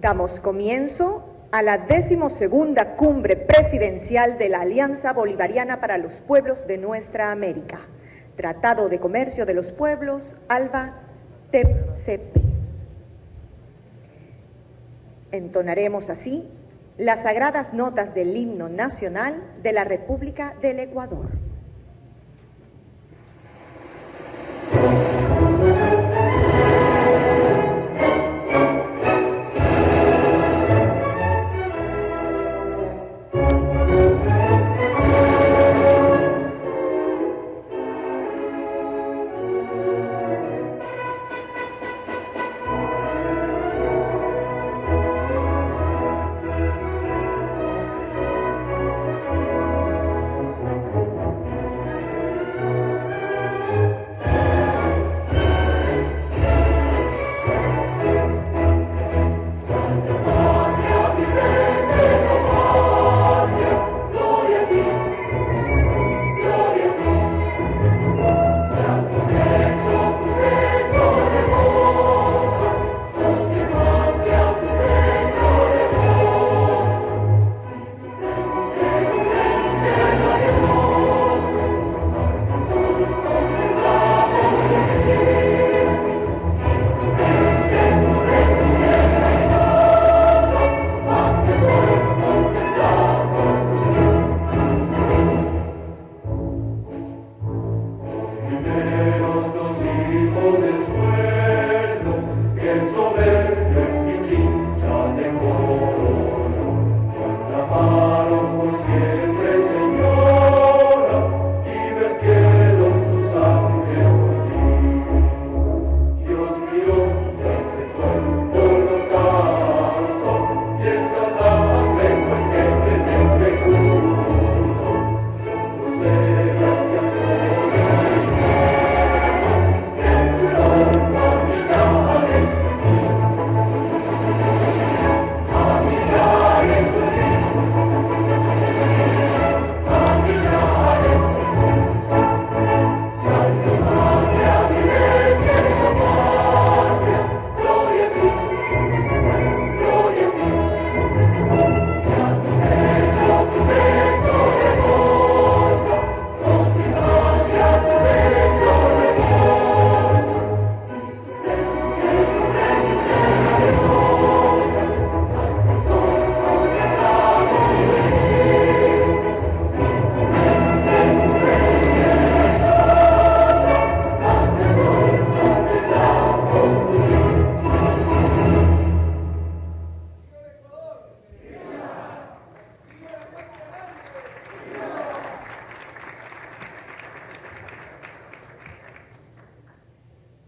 Damos comienzo a la 12ª Cumbre Presidencial de la Alianza Bolivariana para los Pueblos de Nuestra América, Tratado de Comercio de los Pueblos, ALBA-TCP. Entonaremos así las sagradas notas del himno nacional de la República del Ecuador.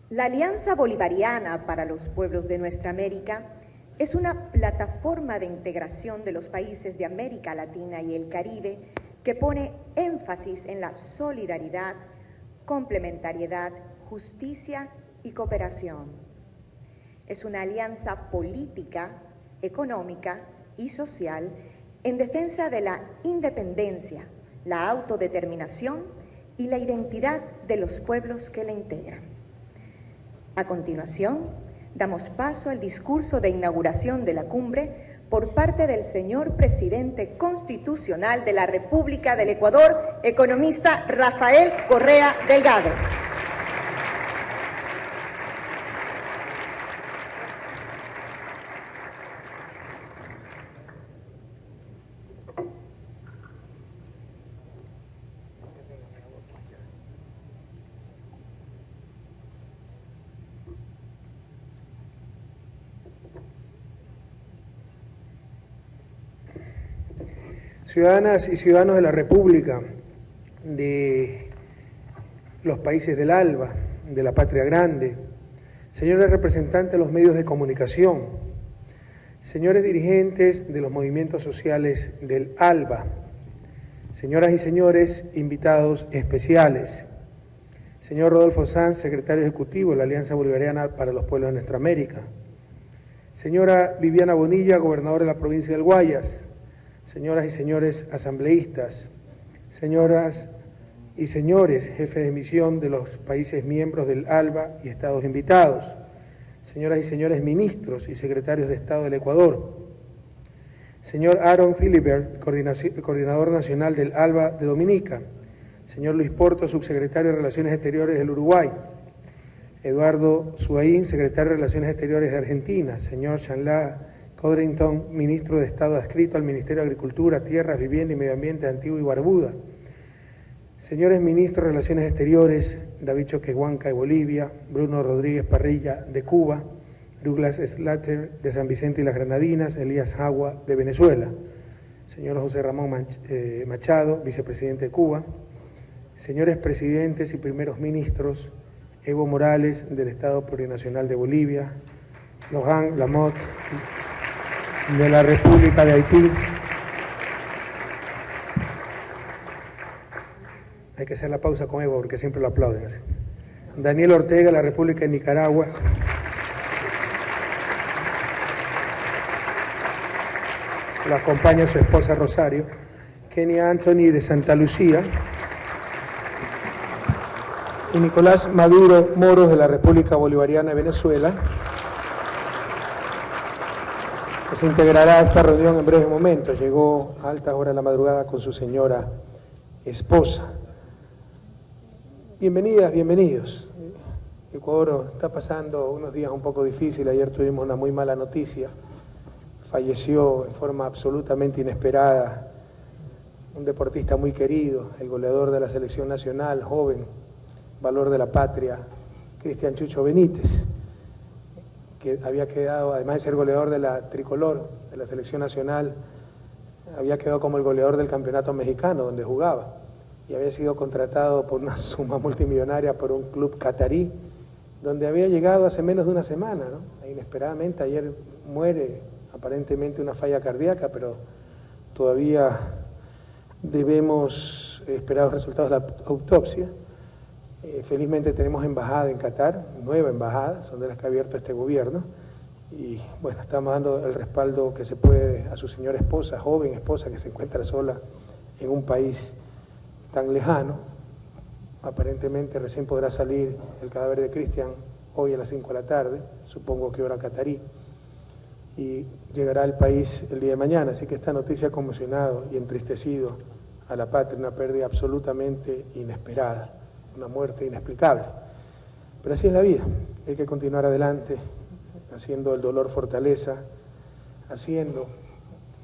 La Alianza Bolivariana para los Pueblos de Nuestra América es una plataforma de integración de los países de América Latina y el Caribe que pone énfasis en la solidaridad, complementariedad, justicia y cooperación. Es una alianza política, económica y social en defensa de la independencia, la autodeterminación y la identidad de los pueblos que la integran. A continuación, damos paso al discurso de inauguración de la cumbre por parte del señor Presidente Constitucional de la República del Ecuador, economista Rafael Correa Delgado. Ciudadanas y ciudadanos de la República, de los países del ALBA, de la Patria Grande, señores representantes de los medios de comunicación, señores dirigentes de los movimientos sociales del ALBA, señoras y señores invitados especiales, señor Rodolfo Sanz, secretario ejecutivo de la Alianza Bolivariana para los Pueblos de Nuestra América, señora Viviana Bonilla, gobernadora de la provincia del Guayas, señoras y señores asambleístas, señoras y señores jefes de misión de los países miembros del ALBA y estados invitados, señoras y señores ministros y secretarios de Estado del Ecuador, señor Aaron Philibert, coordinador nacional del ALBA de Dominica, señor Luis Porto, subsecretario de Relaciones Exteriores del Uruguay, Eduardo Suaín, secretario de Relaciones Exteriores de Argentina, señor Shanla Codrington, ministro de Estado adscrito al Ministerio de Agricultura, Tierras, Vivienda y Medio Ambiente de Antigua y Barbuda, señores ministros de Relaciones Exteriores, David Choquehuanca de Bolivia, Bruno Rodríguez Parrilla de Cuba, Douglas Slater de San Vicente y las Granadinas, Elías Jagua de Venezuela, señor José Ramón Machado, vicepresidente de Cuba, señores presidentes y primeros ministros, Evo Morales del Estado Plurinacional de Bolivia, Laurent Lamotte de la República de Haití. Hay que hacer la pausa con Evo porque siempre lo aplauden. Daniel Ortega de la República de Nicaragua. Lo acompaña su esposa Rosario. Kenia Anthony de Santa Lucía. Y Nicolás Maduro Moros de la República Bolivariana de Venezuela, que se integrará a esta reunión en breves momentos. Llegó a altas horas de la madrugada con su señora esposa. Bienvenidas, bienvenidos. Ecuador está pasando unos días un poco difíciles. Ayer tuvimos una muy mala noticia. Falleció en forma absolutamente inesperada un deportista muy querido, el goleador de la selección nacional, joven, valor de la patria, Cristian Chucho Benítez, que había quedado, además de ser goleador de la tricolor, de la selección nacional, había quedado como el goleador del campeonato mexicano donde jugaba y había sido contratado por una suma multimillonaria por un club catarí, donde había llegado hace menos de una semana, ¿no? Inesperadamente ayer muere, aparentemente una falla cardíaca, pero todavía debemos esperar los resultados de la autopsia. Felizmente tenemos embajada en Qatar, nueva embajada, son de las que ha abierto este gobierno, y bueno, estamos dando el respaldo que se puede a su señora esposa, joven esposa, que se encuentra sola en un país tan lejano. Aparentemente recién podrá salir el cadáver de Cristian hoy a las 5 de la tarde, supongo que hora catarí, y llegará al país el día de mañana, así que esta noticia ha conmocionado y entristecido a la patria, una pérdida absolutamente inesperada, una muerte inexplicable. Pero así es la vida, hay que continuar adelante, haciendo el dolor fortaleza, haciendo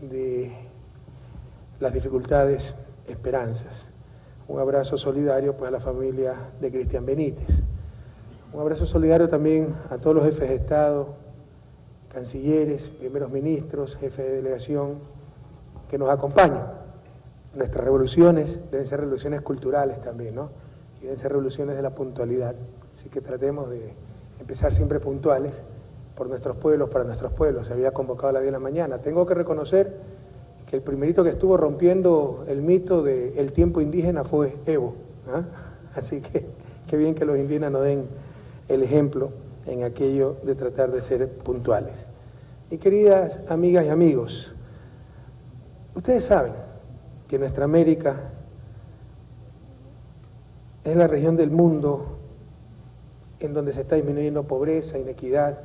de las dificultades esperanzas. Un abrazo solidario pues a la familia de Cristian Benítez. Un abrazo solidario también a todos los jefes de Estado, cancilleres, primeros ministros, jefes de delegación que nos acompañan. Nuestras revoluciones deben ser revoluciones culturales también, ¿no? Y deben ser revoluciones de la puntualidad. Así que tratemos de empezar siempre puntuales por nuestros pueblos, para nuestros pueblos. Se había convocado a las 10 de la mañana. Tengo que reconocer que el primerito que estuvo rompiendo el mito del tiempo indígena fue Evo, ¿eh? Así que qué bien que los indígenas nos den el ejemplo en aquello de tratar de ser puntuales. Y queridas amigas y amigos, ustedes saben que nuestra América es la región del mundo en donde se está disminuyendo pobreza, inequidad,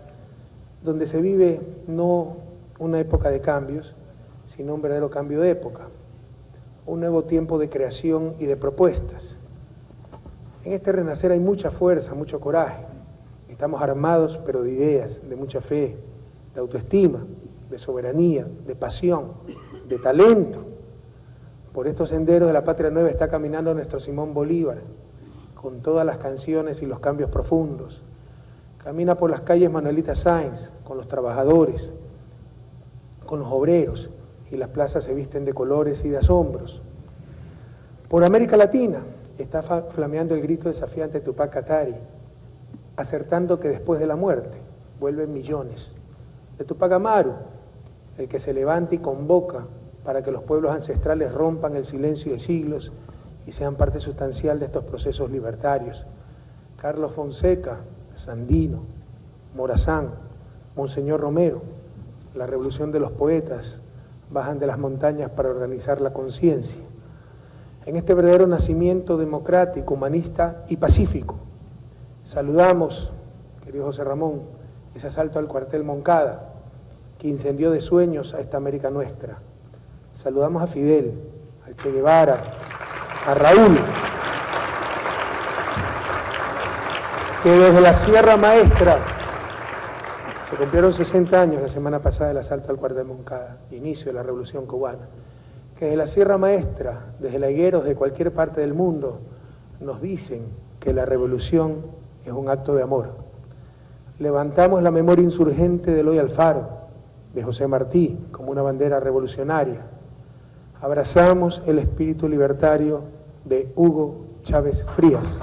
donde se vive no una época de cambios, sino un verdadero cambio de época, un nuevo tiempo de creación y de propuestas. En este renacer hay mucha fuerza, mucho coraje. Estamos armados, pero de ideas, de mucha fe, de autoestima, de soberanía, de pasión, de talento. Por estos senderos de la patria nueva está caminando nuestro Simón Bolívar, con todas las canciones y los cambios profundos. Camina por las calles Manuelita Sáenz, con los trabajadores, con los obreros, y las plazas se visten de colores y de asombros. Por América Latina está flameando el grito desafiante de Tupac Katari, acertando que después de la muerte vuelven millones. De Tupac Amaru, el que se levanta y convoca para que los pueblos ancestrales rompan el silencio de siglos y sean parte sustancial de estos procesos libertarios. Carlos Fonseca, Sandino, Morazán, Monseñor Romero, la revolución de los poetas, bajan de las montañas para organizar la conciencia. En este verdadero nacimiento democrático, humanista y pacífico, saludamos, querido José Ramón, ese asalto al cuartel Moncada, que incendió de sueños a esta América nuestra. Saludamos a Fidel, al Che Guevara, a Raúl, que desde la Sierra Maestra, se cumplieron 60 años la semana pasada del asalto al cuartel Moncada, inicio de la Revolución Cubana, que desde la Sierra Maestra, desde la Higueros de cualquier parte del mundo, nos dicen que la revolución es un acto de amor. Levantamos la memoria insurgente de Eloy Alfaro, de José Martí, como una bandera revolucionaria. Abrazamos el espíritu libertario de Hugo Chávez Frías.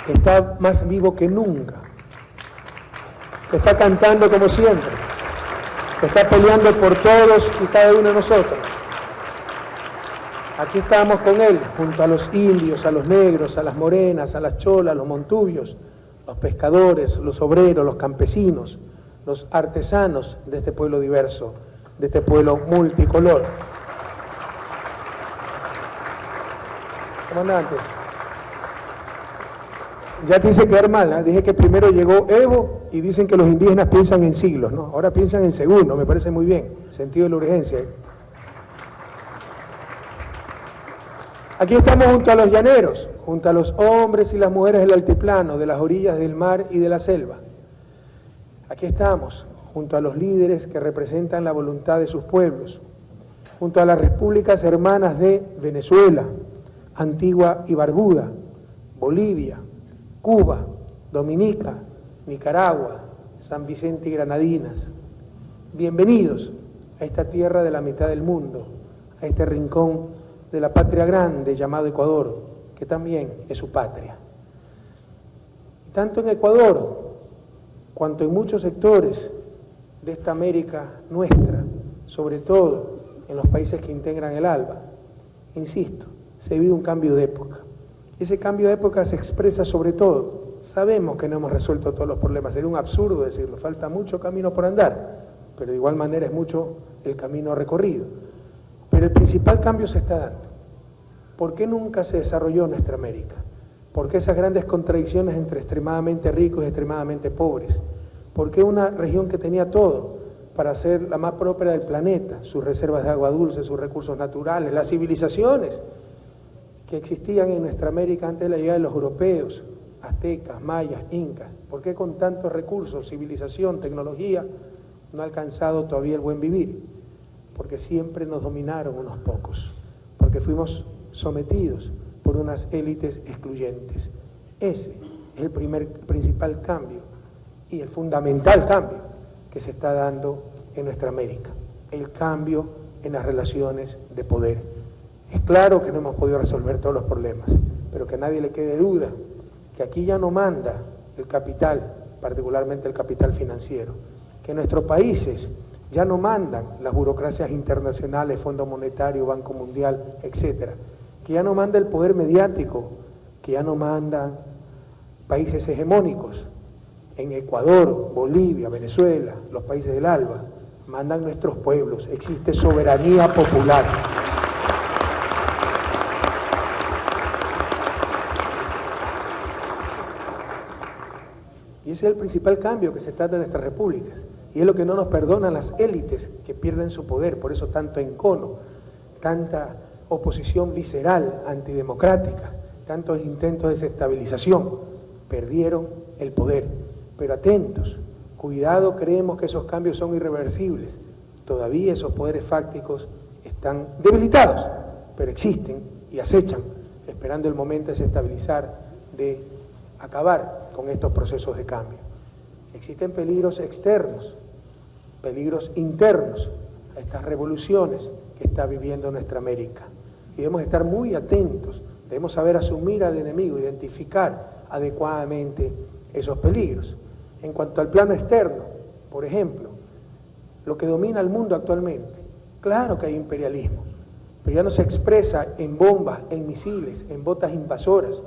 Que está más vivo que nunca, que está cantando como siempre, que está peleando por todos y cada uno de nosotros. Aquí estamos con él, junto a los indios, a los negros, a las morenas, a las cholas, a los montubios, los pescadores, los obreros, los campesinos, los artesanos de este pueblo diverso, de este pueblo multicolor. Comandante, ya te hice quedar mal, ¿eh? Dije que primero llegó Evo y dicen que los indígenas piensan en siglos, ¿no? Ahora piensan en segundos, me parece muy bien, sentido de la urgencia. Aquí estamos junto a los llaneros, junto a los hombres y las mujeres del altiplano, de las orillas del mar y de la selva. Aquí estamos junto a los líderes que representan la voluntad de sus pueblos, junto a las repúblicas hermanas de Venezuela, Antigua y Barbuda, Bolivia, Cuba, Dominica, Nicaragua, San Vicente y Granadinas. Bienvenidos a esta tierra de la mitad del mundo, a este rincón de la patria grande llamado Ecuador, que también es su patria. Y tanto en Ecuador, cuanto en muchos sectores de esta América nuestra, sobre todo en los países que integran el ALBA, insisto, se vive un cambio de época. Ese cambio de época se expresa sobre todo, sabemos que no hemos resuelto todos los problemas, sería un absurdo decirlo, falta mucho camino por andar, pero de igual manera es mucho el camino recorrido. Pero el principal cambio se está dando. ¿Por qué nunca se desarrolló nuestra América? ¿Por qué esas grandes contradicciones entre extremadamente ricos y extremadamente pobres? ¿Por qué una región que tenía todo para ser la más próspera del planeta, sus reservas de agua dulce, sus recursos naturales, las civilizaciones que existían en nuestra América antes de la llegada de los europeos, aztecas, mayas, incas? ¿Por qué con tantos recursos, civilización, tecnología, no ha alcanzado todavía el buen vivir? Porque siempre nos dominaron unos pocos, porque fuimos sometidos por unas élites excluyentes. Ese es el principal cambio y el fundamental cambio que se está dando en nuestra América, el cambio en las relaciones de poder. Es claro que no hemos podido resolver todos los problemas, pero que a nadie le quede duda que aquí ya no manda el capital, particularmente el capital financiero, que nuestros países ya no mandan las burocracias internacionales, Fondo Monetario, Banco Mundial, etcétera, que ya no manda el poder mediático, que ya no mandan países hegemónicos. En Ecuador, Bolivia, Venezuela, los países del ALBA, mandan nuestros pueblos, existe soberanía popular. Y ese es el principal cambio que se está dando en nuestras repúblicas. Y es lo que no nos perdonan las élites que pierden su poder, por eso tanto encono, tanta oposición visceral, antidemocrática, tantos intentos de desestabilización. Perdieron el poder. Pero atentos, cuidado, creemos que esos cambios son irreversibles. Todavía esos poderes fácticos están debilitados, pero existen y acechan, esperando el momento de desestabilizar, de acabar con estos procesos de cambio. Existen peligros externos, peligros internos a estas revoluciones que está viviendo nuestra América. Y debemos estar muy atentos, debemos saber asumir al enemigo, identificar adecuadamente esos peligros. En cuanto al plano externo, por ejemplo, lo que domina el mundo actualmente, claro que hay imperialismo, pero ya no se expresa en bombas, en misiles, en botas invasoras,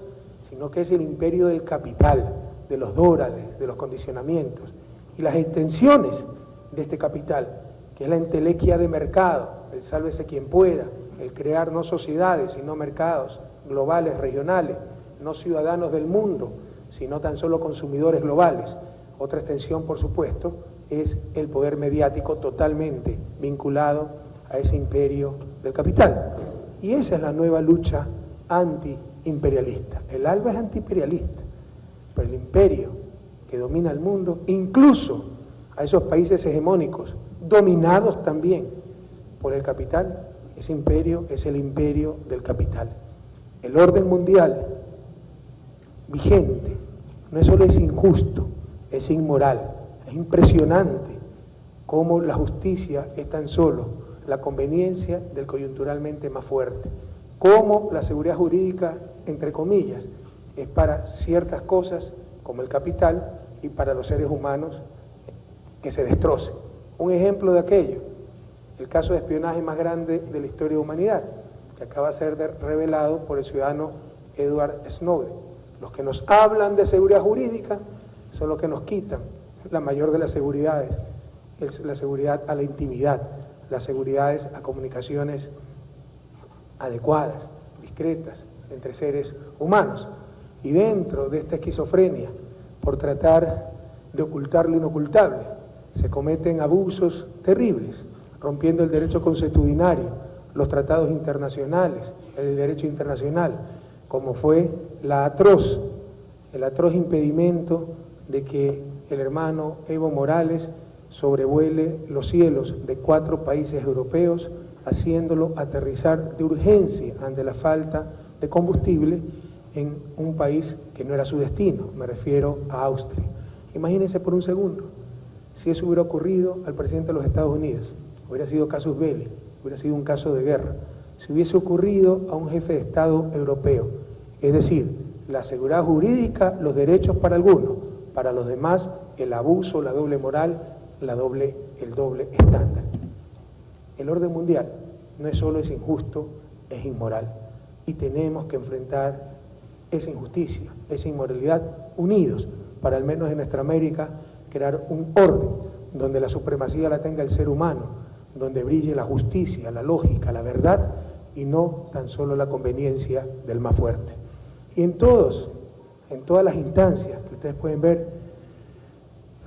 sino que es el imperio del capital, de los dólares, de los condicionamientos y las extensiones de este capital que es la entelequia de mercado, el sálvese quien pueda, el crear no sociedades, sino mercados globales, regionales, no ciudadanos del mundo, sino tan solo consumidores globales. Otra extensión, por supuesto, es el poder mediático totalmente vinculado a ese imperio del capital. Y esa es la nueva lucha antiimperialista. El ALBA es antiimperialista, pero el imperio que domina el mundo, incluso a esos países hegemónicos, dominados también por el capital, ese imperio es el imperio del capital. El orden mundial vigente no solo es injusto, es inmoral. Es impresionante cómo la justicia es tan solo la conveniencia del coyunturalmente más fuerte, cómo la seguridad jurídica, entre comillas, es para ciertas cosas como el capital y para los seres humanos que se destrocen. Un ejemplo de aquello, el caso de espionaje más grande de la historia de la humanidad, que acaba de ser revelado por el ciudadano Edward Snowden. Los que nos hablan de seguridad jurídica son los que nos quitan la mayor de las seguridades, es la seguridad a la intimidad, las seguridades a comunicaciones adecuadas, discretas, entre seres humanos. Y dentro de esta esquizofrenia, por tratar de ocultar lo inocultable, se cometen abusos terribles, rompiendo el derecho consuetudinario, los tratados internacionales, el derecho internacional, como fue el atroz impedimento de que el hermano Evo Morales sobrevuele los cielos de 4 países europeos, haciéndolo aterrizar de urgencia ante la falta de combustible en un país que no era su destino, me refiero a Austria. Imagínense por un segundo, si eso hubiera ocurrido al presidente de los Estados Unidos, hubiera sido casus belli, hubiera sido un caso de guerra, si hubiese ocurrido a un jefe de Estado europeo, es decir, la seguridad jurídica, los derechos para algunos, para los demás el abuso, la doble moral, el doble estándar. El orden mundial no es solo es injusto, es inmoral, y tenemos que enfrentar esa injusticia, esa inmoralidad, unidos, para al menos en nuestra América crear un orden donde la supremacía la tenga el ser humano, donde brille la justicia, la lógica, la verdad, y no tan solo la conveniencia del más fuerte. Y en todas las instancias que ustedes pueden ver,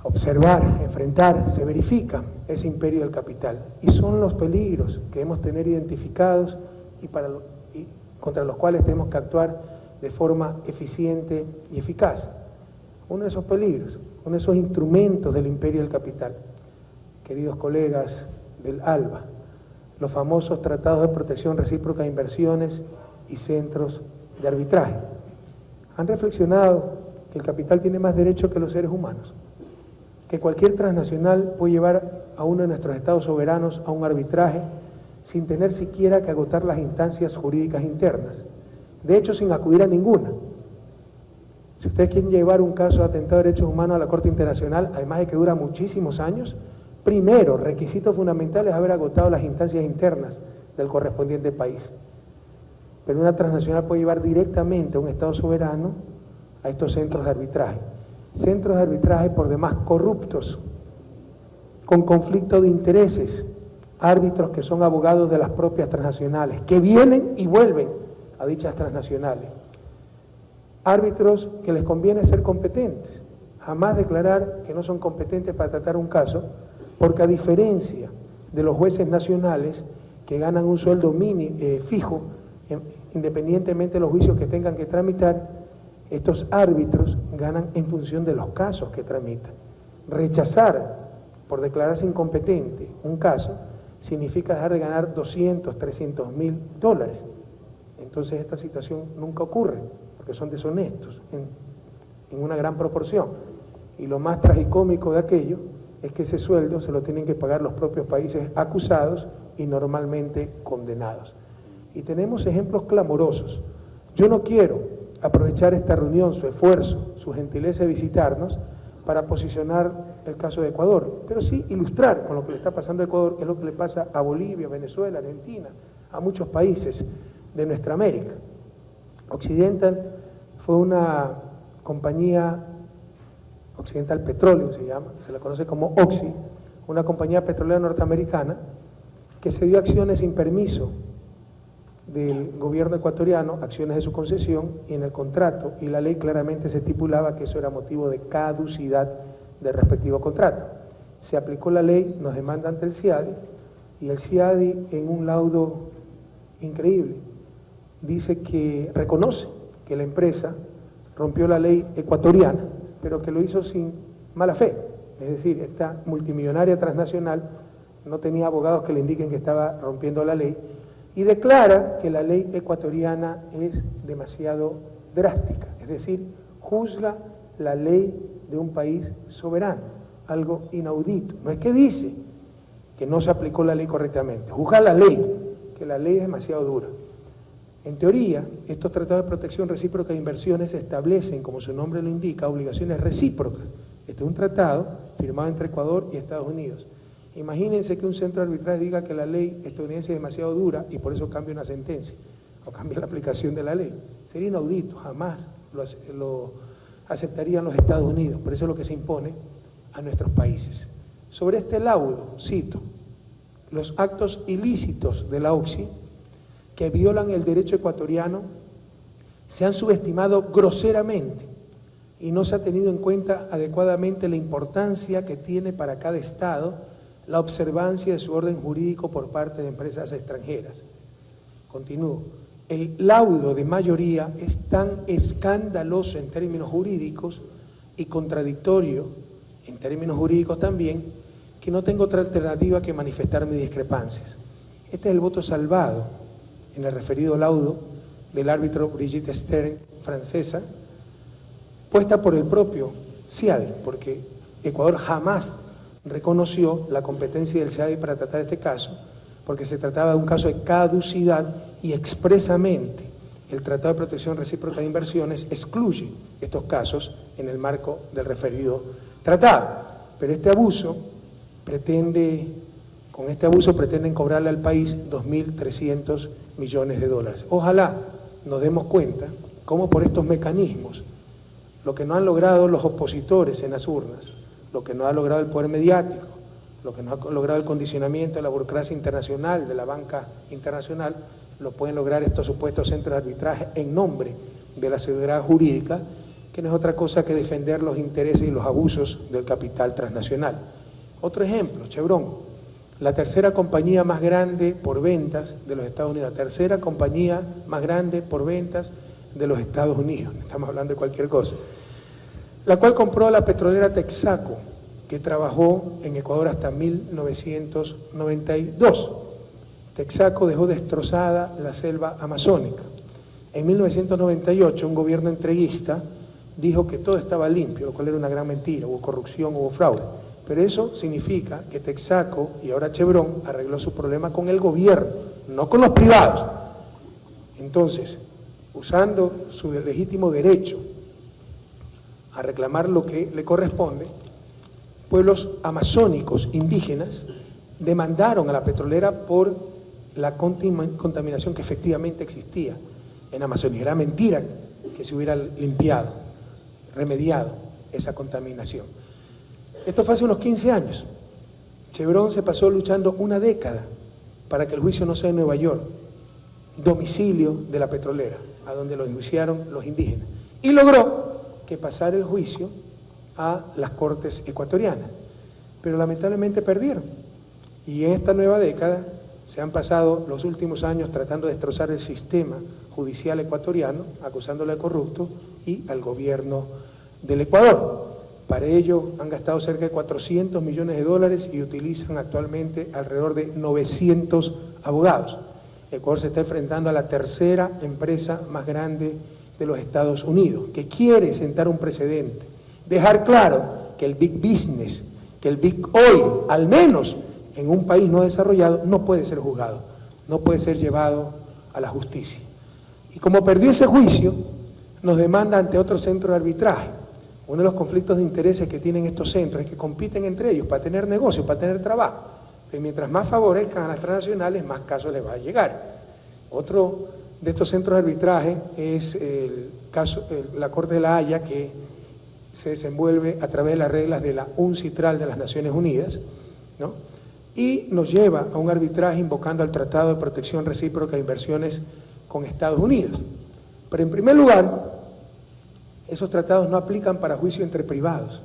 observar, enfrentar, se verifica ese imperio del capital. Y son los peligros que debemos tener identificados y contra los cuales tenemos que actuar de forma eficiente y eficaz. Uno de esos peligros, uno de esos instrumentos del imperio del capital, queridos colegas del ALBA, los famosos tratados de protección recíproca de inversiones y centros de arbitraje. Han reflexionado que el capital tiene más derechos que los seres humanos, que cualquier transnacional puede llevar a uno de nuestros estados soberanos a un arbitraje sin tener siquiera que agotar las instancias jurídicas internas, de hecho sin acudir a ninguna. Si ustedes quieren llevar un caso de atentado de derechos humanos a la Corte Internacional, además de que dura muchísimos años, primero, requisito fundamental es haber agotado las instancias internas del correspondiente país. Pero una transnacional puede llevar directamente a un Estado soberano a estos centros de arbitraje. Centros de arbitraje por demás corruptos, con conflicto de intereses, árbitros que son abogados de las propias transnacionales, que vienen y vuelven a dichas transnacionales. Árbitros que les conviene ser competentes, jamás declarar que no son competentes para tratar un caso, porque a diferencia de los jueces nacionales que ganan un sueldo fijo, independientemente de los juicios que tengan que tramitar, estos árbitros ganan en función de los casos que tramitan. Rechazar por declararse incompetente un caso significa dejar de ganar 200, 300 mil dólares. Entonces esta situación nunca ocurre, porque son deshonestos en una gran proporción. Y lo más tragicómico de aquello es que ese sueldo se lo tienen que pagar los propios países acusados y normalmente condenados. Y tenemos ejemplos clamorosos. Yo no quiero aprovechar esta reunión, su esfuerzo, su gentileza de visitarnos, para posicionar el caso de Ecuador, pero sí ilustrar con lo que le está pasando a Ecuador, que es lo que le pasa a Bolivia, Venezuela, Argentina, a muchos países de nuestra América. Occidental fue una compañía, Occidental Petroleum se llama, se la conoce como Oxy, una compañía petrolera norteamericana que cedió acciones sin permiso del gobierno ecuatoriano, acciones de su concesión, y en el contrato y la ley claramente se estipulaba que eso era motivo de caducidad del respectivo contrato. Se aplicó la ley, nos demanda ante el CIADI, y el CIADI, en un laudo increíble, dice que reconoce que la empresa rompió la ley ecuatoriana, pero que lo hizo sin mala fe. Es decir, esta multimillonaria transnacional no tenía abogados que le indiquen que estaba rompiendo la ley, y declara que la ley ecuatoriana es demasiado drástica, es decir, juzga la ley de un país soberano, algo inaudito. No es que dice que no se aplicó la ley correctamente, juzga la ley, que la ley es demasiado dura. En teoría, estos tratados de protección recíproca de inversiones establecen, como su nombre lo indica, obligaciones recíprocas. Este es un tratado firmado entre Ecuador y Estados Unidos. Imagínense que un centro de arbitraje diga que la ley estadounidense es demasiado dura y por eso cambia una sentencia o cambia la aplicación de la ley. Sería inaudito, jamás lo aceptarían los Estados Unidos, por eso es lo que se impone a nuestros países. Sobre este laudo, cito, los actos ilícitos de la OXI que violan el derecho ecuatoriano se han subestimado groseramente y no se ha tenido en cuenta adecuadamente la importancia que tiene para cada Estado la observancia de su orden jurídico por parte de empresas extranjeras. Continúo. El laudo de mayoría es tan escandaloso en términos jurídicos y contradictorio en términos jurídicos también, que no tengo otra alternativa que manifestar mis discrepancias. Este es el voto salvado en el referido laudo del árbitro Brigitte Stern, francesa, puesta por el propio CIADI, porque Ecuador jamás reconoció la competencia del CIADI para tratar este caso, porque se trataba de un caso de caducidad y expresamente el Tratado de Protección Recíproca de Inversiones excluye estos casos en el marco del referido tratado. Pero con este abuso pretenden cobrarle al país 2.300 millones de dólares. Ojalá nos demos cuenta cómo por estos mecanismos, lo que no han logrado los opositores en las urnas, lo que no ha logrado el poder mediático, lo que no ha logrado el condicionamiento de la burocracia internacional, de la banca internacional, lo pueden lograr estos supuestos centros de arbitraje en nombre de la seguridad jurídica, que no es otra cosa que defender los intereses y los abusos del capital transnacional. Otro ejemplo, Chevron, la tercera compañía más grande por ventas de los Estados Unidos, la tercera compañía más grande por ventas de los Estados Unidos, estamos hablando de cualquier cosa, la cual compró a la petrolera Texaco, que trabajó en Ecuador hasta 1992. Texaco dejó destrozada la selva amazónica. En 1998, un gobierno entreguista dijo que todo estaba limpio, lo cual era una gran mentira, hubo corrupción, hubo fraude. Pero eso significa que Texaco y ahora Chevron arregló su problema con el gobierno, no con los privados. Entonces, usando su legítimo derecho a reclamar lo que le corresponde, pueblos amazónicos indígenas demandaron a la petrolera por la contaminación que efectivamente existía en Amazonía. Era mentira que se hubiera limpiado, remediado esa contaminación. Esto fue hace unos 15 años. Chevron se pasó luchando una década para que el juicio no sea en Nueva York, domicilio de la petrolera, a donde lo enjuiciaron los indígenas, y logró que pasara el juicio a las cortes ecuatorianas, pero lamentablemente perdieron. Y en esta nueva década se han pasado los últimos años tratando de destrozar el sistema judicial ecuatoriano, acusándole de corrupto y al gobierno del Ecuador. Para ello han gastado cerca de 400 millones de dólares y utilizan actualmente alrededor de 900 abogados. Ecuador se está enfrentando a la tercera empresa más grande de los Estados Unidos, que quiere sentar un precedente, dejar claro que el big business, que el big oil, al menos en un país no desarrollado, no puede ser juzgado, no puede ser llevado a la justicia. Y como perdió ese juicio, nos demanda ante otro centro de arbitraje. Uno de los conflictos de intereses que tienen estos centros es que compiten entre ellos para tener negocio, para tener trabajo. Entonces, mientras más favorezcan a las transnacionales, más casos les va a llegar. Otro de estos centros de arbitraje es la Corte de la Haya, que se desenvuelve a través de las reglas de la UNCITRAL de las Naciones Unidas, ¿no? Y nos lleva a un arbitraje invocando al Tratado de Protección Recíproca de Inversiones con Estados Unidos. Pero en primer lugar, esos tratados no aplican para juicio entre privados.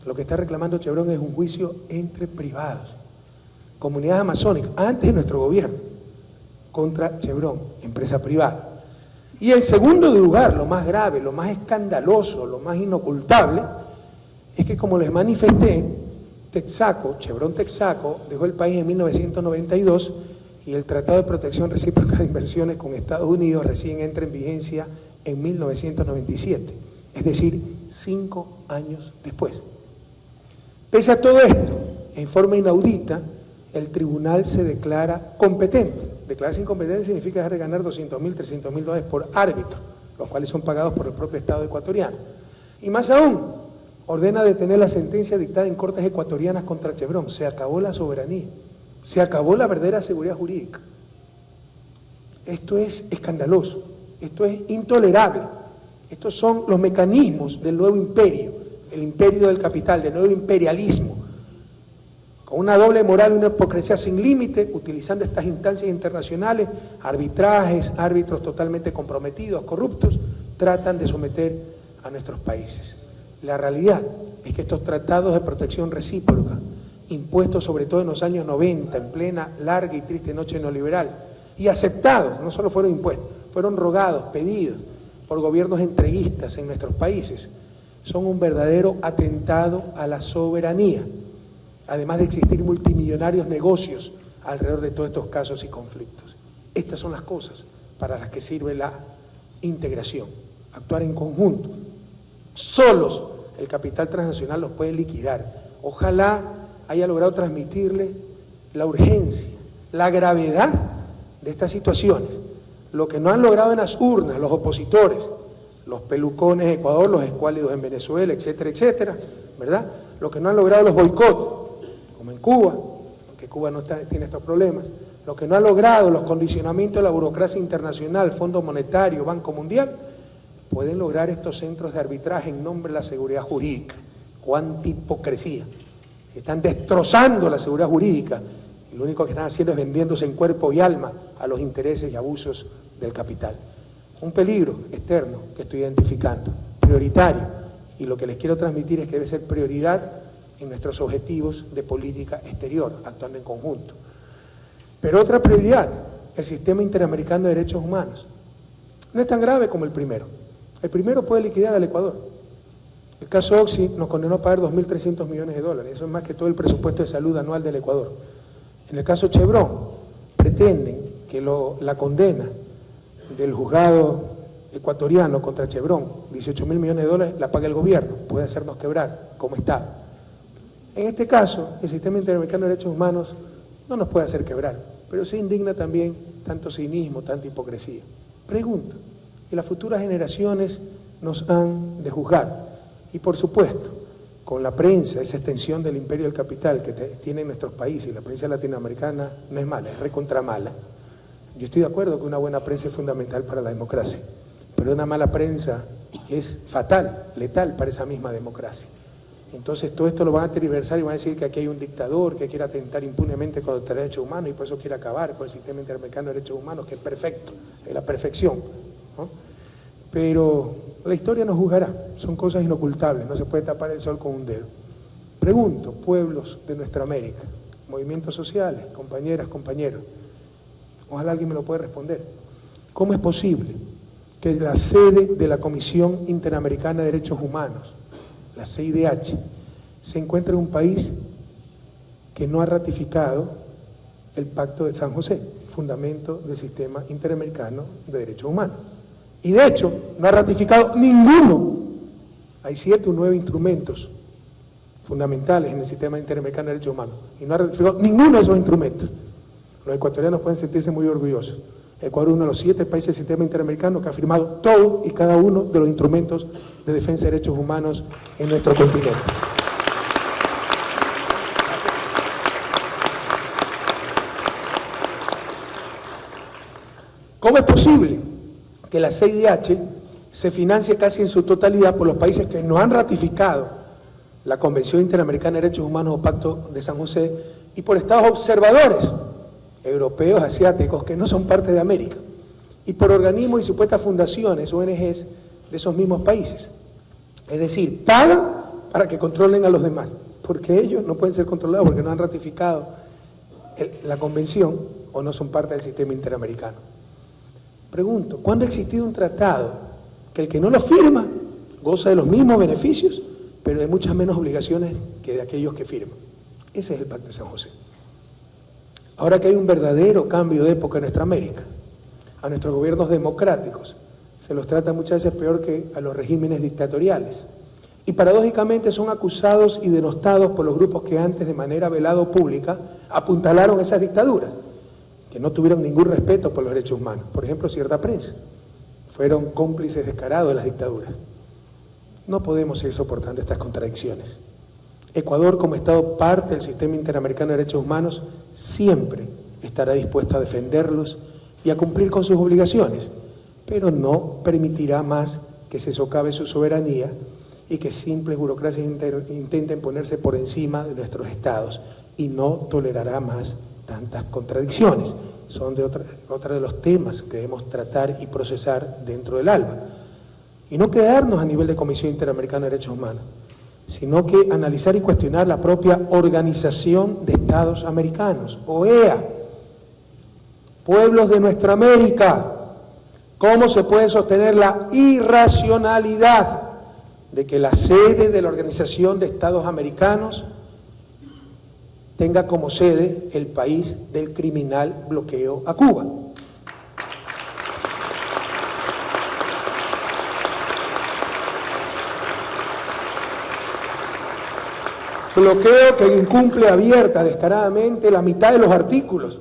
Lo que está reclamando Chevron es un juicio entre privados. Comunidades amazónicas, antes de nuestro gobierno, contra Chevron, empresa privada. Y en segundo lugar, lo más grave, lo más escandaloso, lo más inocultable, es que como les manifesté, Texaco, Chevron Texaco, dejó el país en 1992 y el Tratado de Protección Recíproca de Inversiones con Estados Unidos recién entra en vigencia en 1997, es decir, 5 años después. Pese a todo esto, en forma inaudita, el tribunal se declara competente. Declararse incompetente significa dejar de ganar $200.000, $300.000 por árbitro, los cuales son pagados por el propio Estado ecuatoriano. Y más aún, ordena detener la sentencia dictada en cortes ecuatorianas contra Chevron. Se acabó la soberanía, se acabó la verdadera seguridad jurídica. Esto es escandaloso, esto es intolerable. Estos son los mecanismos del nuevo imperio, el imperio del capital, del nuevo imperialismo, con una doble moral y una hipocresía sin límite, utilizando estas instancias internacionales, arbitrajes, árbitros totalmente comprometidos, corruptos, tratan de someter a nuestros países. La realidad es que estos tratados de protección recíproca, impuestos sobre todo en los años 90, en plena larga y triste noche neoliberal, y aceptados, no solo fueron impuestos, fueron rogados, pedidos por gobiernos entreguistas en nuestros países, son un verdadero atentado a la soberanía, además de existir multimillonarios negocios alrededor de todos estos casos y conflictos. Estas son las cosas para las que sirve la integración, actuar en conjunto. Solos el capital transnacional los puede liquidar. Ojalá haya logrado transmitirle la urgencia, la gravedad de estas situaciones. Lo que no han logrado en las urnas los opositores, los pelucones en Ecuador, los escuálidos en Venezuela, etcétera, etcétera, ¿verdad? Lo que no han logrado los boicots, como en Cuba, que Cuba no tiene estos problemas, lo que no han logrado los condicionamientos de la burocracia internacional, Fondo Monetario, Banco Mundial, pueden lograr estos centros de arbitraje en nombre de la seguridad jurídica. ¡Cuánta hipocresía! Están destrozando la seguridad jurídica y lo único que están haciendo es vendiéndose en cuerpo y alma a los intereses y abusos del capital. Un peligro externo que estoy identificando, prioritario, y lo que les quiero transmitir es que debe ser prioridad en nuestros objetivos de política exterior, actuando en conjunto. Pero otra prioridad, el sistema interamericano de derechos humanos. No es tan grave como el primero. El primero puede liquidar al Ecuador. El caso Oxy nos condenó a pagar $2.300 millones, eso es más que todo el presupuesto de salud anual del Ecuador. En el caso Chevron, pretenden que la condena del juzgado ecuatoriano contra Chevron, $18.000 millones, la paga el gobierno, puede hacernos quebrar como Estado. En este caso, el sistema interamericano de derechos humanos no nos puede hacer quebrar, pero se indigna también tanto cinismo, tanta hipocresía. Pregunto, y las futuras generaciones nos han de juzgar, y por supuesto, con la prensa, esa extensión del imperio del capital que tienen nuestros países, y la prensa latinoamericana no es mala, es recontra mala. Yo estoy de acuerdo que una buena prensa es fundamental para la democracia, pero una mala prensa es fatal, letal para esa misma democracia. Entonces todo esto lo van a tergiversar y van a decir que aquí hay un dictador que quiere atentar impunemente contra los derechos humanos y por eso quiere acabar con el sistema interamericano de derechos humanos, que es perfecto, es la perfección, ¿no? Pero la historia nos juzgará, son cosas inocultables, no se puede tapar el sol con un dedo. Pregunto, pueblos de nuestra América, movimientos sociales, compañeras, compañeros, ojalá alguien me lo pueda responder. ¿Cómo es posible que la sede de la Comisión Interamericana de Derechos Humanos, la CIDH, se encuentre en un país que no ha ratificado el Pacto de San José, fundamento del Sistema Interamericano de Derechos Humanos? Y de hecho, no ha ratificado ninguno. Hay 7 o 9 instrumentos fundamentales en el Sistema Interamericano de Derechos Humanos y no ha ratificado ninguno de esos instrumentos. Los ecuatorianos pueden sentirse muy orgullosos. Ecuador es uno de los 7 países del sistema interamericano que ha firmado todo y cada uno de los instrumentos de defensa de derechos humanos en nuestro continente. ¿Cómo es posible que la CIDH se financie casi en su totalidad por los países que no han ratificado la Convención Interamericana de Derechos Humanos o Pacto de San José y por estados observadores, europeos, asiáticos, que no son parte de América, y por organismos y supuestas fundaciones, ONGs, de esos mismos países. Es decir, pagan para que controlen a los demás, porque ellos no pueden ser controlados porque no han ratificado la convención o no son parte del sistema interamericano. Pregunto, ¿cuándo ha existido un tratado que el que no lo firma goza de los mismos beneficios, pero de muchas menos obligaciones que de aquellos que firman? Ese es el Pacto de San José. Ahora que hay un verdadero cambio de época en nuestra América, a nuestros gobiernos democráticos se los trata muchas veces peor que a los regímenes dictatoriales. Y paradójicamente son acusados y denostados por los grupos que antes, de manera velada o pública, apuntalaron esas dictaduras, que no tuvieron ningún respeto por los derechos humanos. Por ejemplo, cierta prensa. Fueron cómplices descarados de las dictaduras. No podemos seguir soportando estas contradicciones. Ecuador, como Estado parte del sistema interamericano de derechos humanos, siempre estará dispuesto a defenderlos y a cumplir con sus obligaciones, pero no permitirá más que se socave su soberanía y que simples burocracias intenten ponerse por encima de nuestros estados, y no tolerará más tantas contradicciones. Son otra de los temas que debemos tratar y procesar dentro del ALBA. Y no quedarnos a nivel de Comisión Interamericana de Derechos Humanos, sino que analizar y cuestionar la propia Organización de Estados Americanos, OEA. Pueblos de nuestra América, ¿cómo se puede sostener la irracionalidad de que la sede de la Organización de Estados Americanos tenga como sede el país del criminal bloqueo a Cuba? Bloqueo que incumple abierta, descaradamente, la mitad de los artículos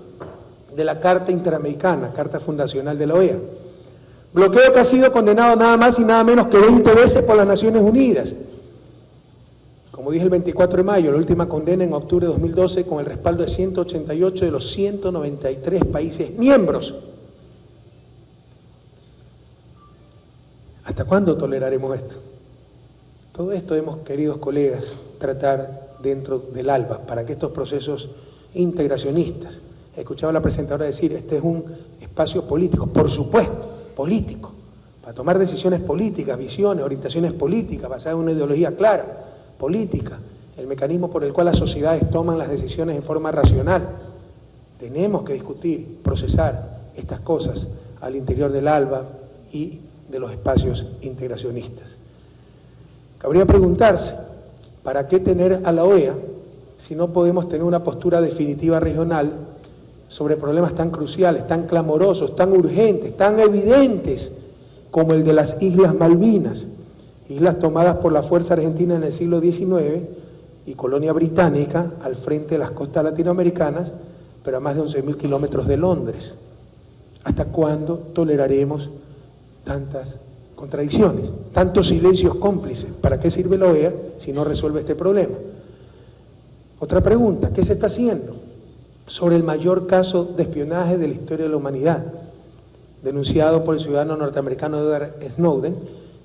de la Carta Interamericana, Carta Fundacional de la OEA. Bloqueo que ha sido condenado nada más y nada menos que 20 veces por las Naciones Unidas. Como dije el 24 de mayo, la última condena en octubre de 2012 con el respaldo de 188 de los 193 países miembros. ¿Hasta cuándo toleraremos esto? Todo esto hemos, queridos colegas, tratar dentro del ALBA para que estos procesos integracionistas, he escuchado a la presentadora decir, este es un espacio político, por supuesto, político, para tomar decisiones políticas, visiones, orientaciones políticas, basadas en una ideología clara, política, el mecanismo por el cual las sociedades toman las decisiones en forma racional. Tenemos que discutir, procesar estas cosas al interior del ALBA y de los espacios integracionistas. Cabría preguntarse, ¿para qué tener a la OEA si no podemos tener una postura definitiva regional sobre problemas tan cruciales, tan clamorosos, tan urgentes, tan evidentes como el de las Islas Malvinas, islas tomadas por la fuerza argentina en el siglo XIX y colonia británica al frente de las costas latinoamericanas, pero a más de 11.000 kilómetros de Londres? ¿Hasta cuándo toleraremos tantas contradicciones, tantos silencios cómplices? ¿Para qué sirve la OEA si no resuelve este problema? Otra pregunta, ¿qué se está haciendo sobre el mayor caso de espionaje de la historia de la humanidad, denunciado por el ciudadano norteamericano Edward Snowden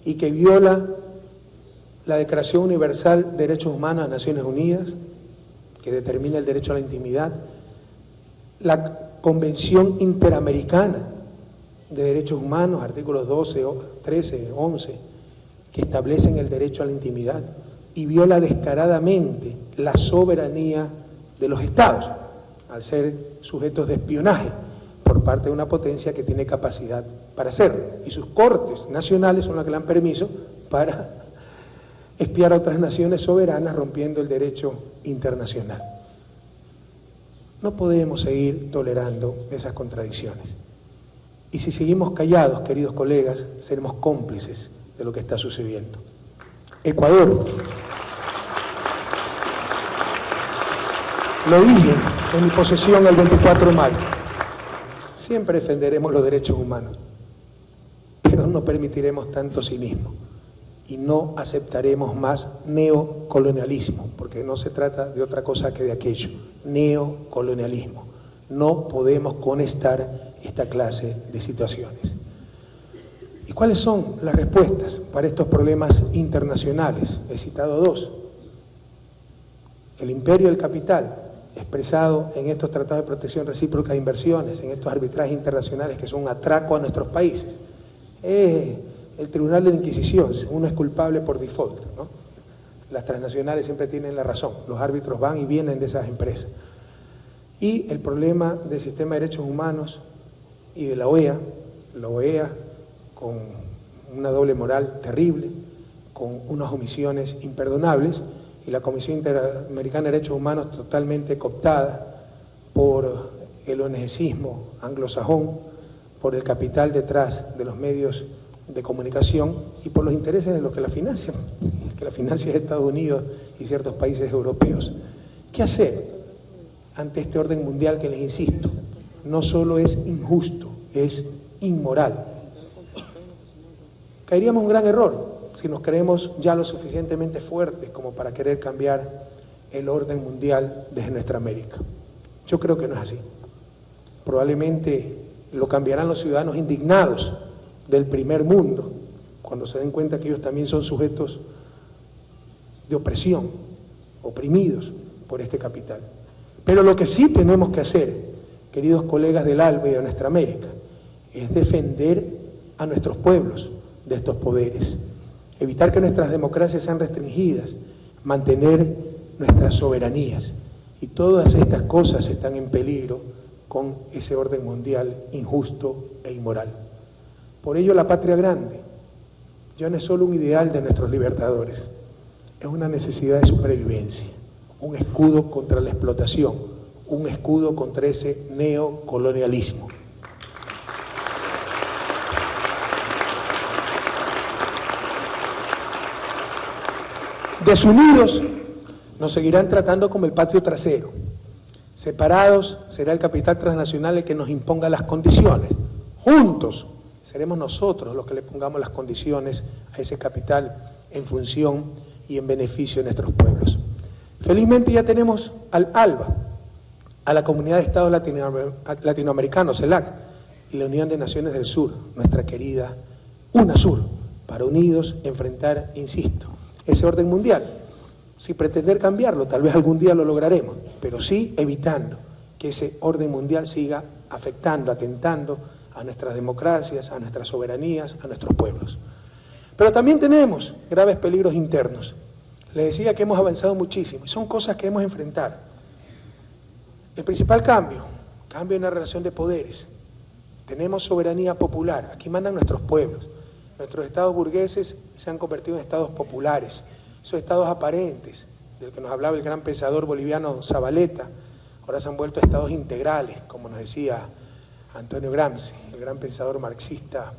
y que viola la Declaración Universal de Derechos Humanos de las Naciones Unidas, que determina el derecho a la intimidad, la Convención Interamericana de Derechos Humanos, artículos 12, 13, 11, que establecen el derecho a la intimidad, y viola descaradamente la soberanía de los estados, al ser sujetos de espionaje por parte de una potencia que tiene capacidad para hacerlo, y sus cortes nacionales son las que le dan permiso para espiar a otras naciones soberanas rompiendo el derecho internacional. No podemos seguir tolerando esas contradicciones. Y si seguimos callados, queridos colegas, seremos cómplices de lo que está sucediendo. Ecuador. Lo dije en mi posesión el 24 de mayo. Siempre defenderemos los derechos humanos, pero no permitiremos tanto cinismo y no aceptaremos más neocolonialismo, porque no se trata de otra cosa que de aquello, neocolonialismo. No podemos conectar esta clase de situaciones. ¿Y cuáles son las respuestas para estos problemas internacionales? He citado dos. El imperio del capital expresado en estos tratados de protección recíproca de inversiones, en estos arbitrajes internacionales que son un atraco a nuestros países. Es el Tribunal de la Inquisición, uno es culpable por default, ¿no? Las transnacionales siempre tienen la razón, los árbitros van y vienen de esas empresas. Y el problema del sistema de derechos humanos y de la OEA con una doble moral terrible, con unas omisiones imperdonables, y la Comisión Interamericana de Derechos Humanos totalmente cooptada por el ONGismo anglosajón, por el capital detrás de los medios de comunicación y por los intereses de los que la financian, que la financia Estados Unidos y ciertos países europeos. ¿Qué hacer ante este orden mundial que, les insisto, no solo es injusto, es inmoral? Caeríamos en un gran error si nos creemos ya lo suficientemente fuertes como para querer cambiar el orden mundial desde nuestra América. Yo creo que no es así. Probablemente lo cambiarán los ciudadanos indignados del primer mundo, cuando se den cuenta que ellos también son sujetos de opresión, oprimidos por este capital. Pero lo que sí tenemos que hacer, queridos colegas del ALBA y de nuestra América, es defender a nuestros pueblos de estos poderes, evitar que nuestras democracias sean restringidas, mantener nuestras soberanías. Y todas estas cosas están en peligro con ese orden mundial injusto e inmoral. Por ello, la patria grande ya no es solo un ideal de nuestros libertadores, es una necesidad de supervivencia, un escudo contra la explotación, un escudo contra ese neocolonialismo. Desunidos nos seguirán tratando como el patio trasero. Separados será el capital transnacional el que nos imponga las condiciones. Juntos seremos nosotros los que le pongamos las condiciones a ese capital en función y en beneficio de nuestros pueblos. Felizmente ya tenemos al ALBA, a la Comunidad de Estados Latinoamericanos, CELAC, y la Unión de Naciones del Sur, nuestra querida UNASUR, para unidos enfrentar, insisto, ese orden mundial. Sin pretender cambiarlo, tal vez algún día lo lograremos, pero sí evitando que ese orden mundial siga afectando, atentando a nuestras democracias, a nuestras soberanías, a nuestros pueblos. Pero también tenemos graves peligros internos. Les decía que hemos avanzado muchísimo, y son cosas que hemos enfrentado. El principal cambio en la relación de poderes. Tenemos soberanía popular, aquí mandan nuestros pueblos. Nuestros estados burgueses se han convertido en estados populares, esos estados aparentes, del que nos hablaba el gran pensador boliviano Zabaleta, ahora se han vuelto estados integrales, como nos decía Antonio Gramsci, el gran pensador marxista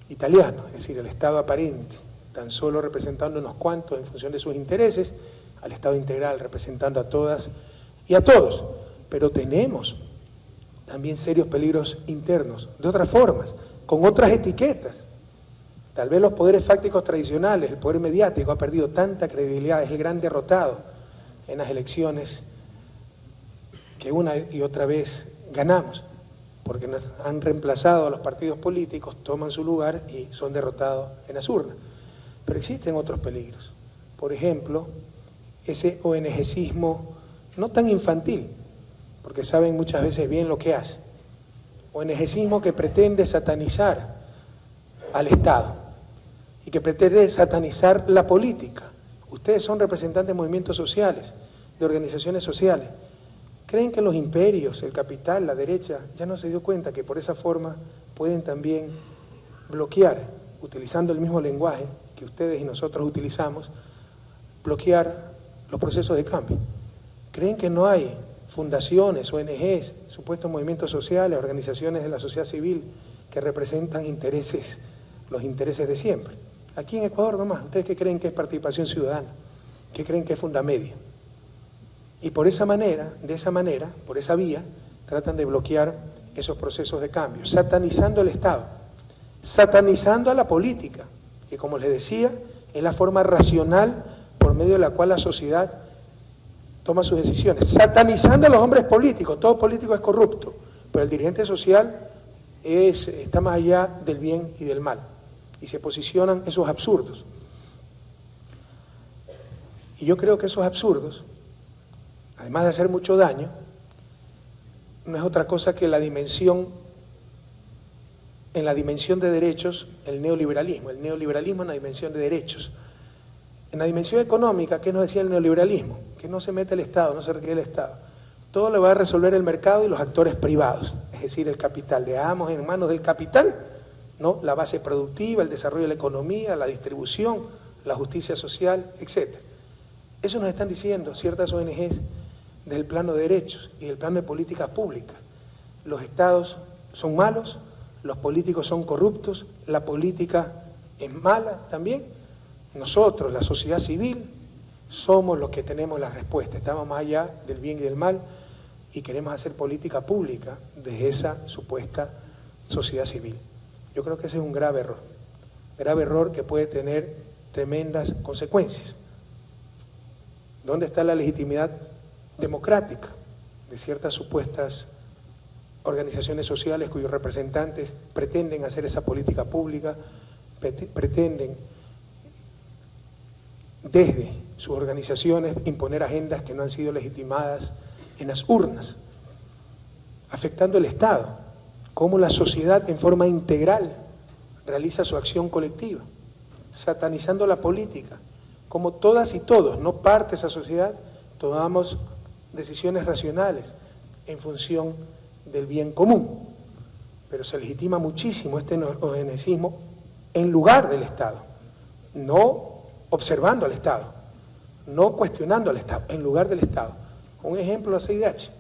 italiano, es decir, el estado aparente, tan solo representando unos cuantos en función de sus intereses, al estado integral representando a todas y a todos. Pero tenemos también serios peligros internos, de otras formas, con otras etiquetas. Tal vez los poderes fácticos tradicionales, el poder mediático ha perdido tanta credibilidad, es el gran derrotado en las elecciones que una y otra vez ganamos, porque nos han reemplazado a los partidos políticos, toman su lugar y son derrotados en las urnas. Pero existen otros peligros. Por ejemplo, ese ONGismo no tan infantil, porque saben muchas veces bien lo que hace. ONGismo que pretende satanizar al Estado y que pretende satanizar la política. Ustedes son representantes de movimientos sociales, de organizaciones sociales. ¿Creen que los imperios, el capital, la derecha, ya no se dio cuenta que por esa forma pueden también bloquear, utilizando el mismo lenguaje que ustedes y nosotros utilizamos, bloquear los procesos de cambio? ¿Creen que no hay fundaciones, ONGs, supuestos movimientos sociales, organizaciones de la sociedad civil que representan intereses, los intereses de siempre? Aquí en Ecuador nomás, ¿ustedes qué creen que es participación ciudadana? ¿Qué creen que es Fundamedia? Y por esa manera, por esa vía, tratan de bloquear esos procesos de cambio, satanizando el Estado, satanizando a la política, que como les decía, es la forma racional por medio de la cual la sociedad toma sus decisiones, satanizando a los hombres políticos. Todo político es corrupto, pero el dirigente social está más allá del bien y del mal, y se posicionan esos absurdos. Y yo creo que esos absurdos además de hacer mucho daño, no es otra cosa que en la dimensión de derechos, el neoliberalismo. El neoliberalismo en la dimensión de derechos. En la dimensión económica, ¿qué nos decía el neoliberalismo? Que no se mete el Estado, no se requiere el Estado. Todo lo va a resolver el mercado y los actores privados, es decir, el capital. Dejamos en manos del capital, ¿no?, la base productiva, el desarrollo de la economía, la distribución, la justicia social, etc. Eso nos están diciendo ciertas ONGs del plano de derechos y del plano de políticas públicas. Los estados son malos, los políticos son corruptos, la política es mala también. Nosotros, la sociedad civil, somos los que tenemos la respuesta. Estamos más allá del bien y del mal y queremos hacer política pública desde esa supuesta sociedad civil. Yo creo que ese es un grave error que puede tener tremendas consecuencias. ¿Dónde está la legitimidad democrática de ciertas supuestas organizaciones sociales cuyos representantes pretenden hacer esa política pública, pretenden desde sus organizaciones imponer agendas que no han sido legitimadas en las urnas, afectando el Estado, cómo la sociedad en forma integral realiza su acción colectiva, satanizando la política, como todas y todos, no parte de esa sociedad, tomamos decisiones racionales en función del bien común, pero se legitima muchísimo este eugenesismo en lugar del Estado, no observando al Estado, no cuestionando al Estado, en lugar del Estado. Un ejemplo, la CIDH.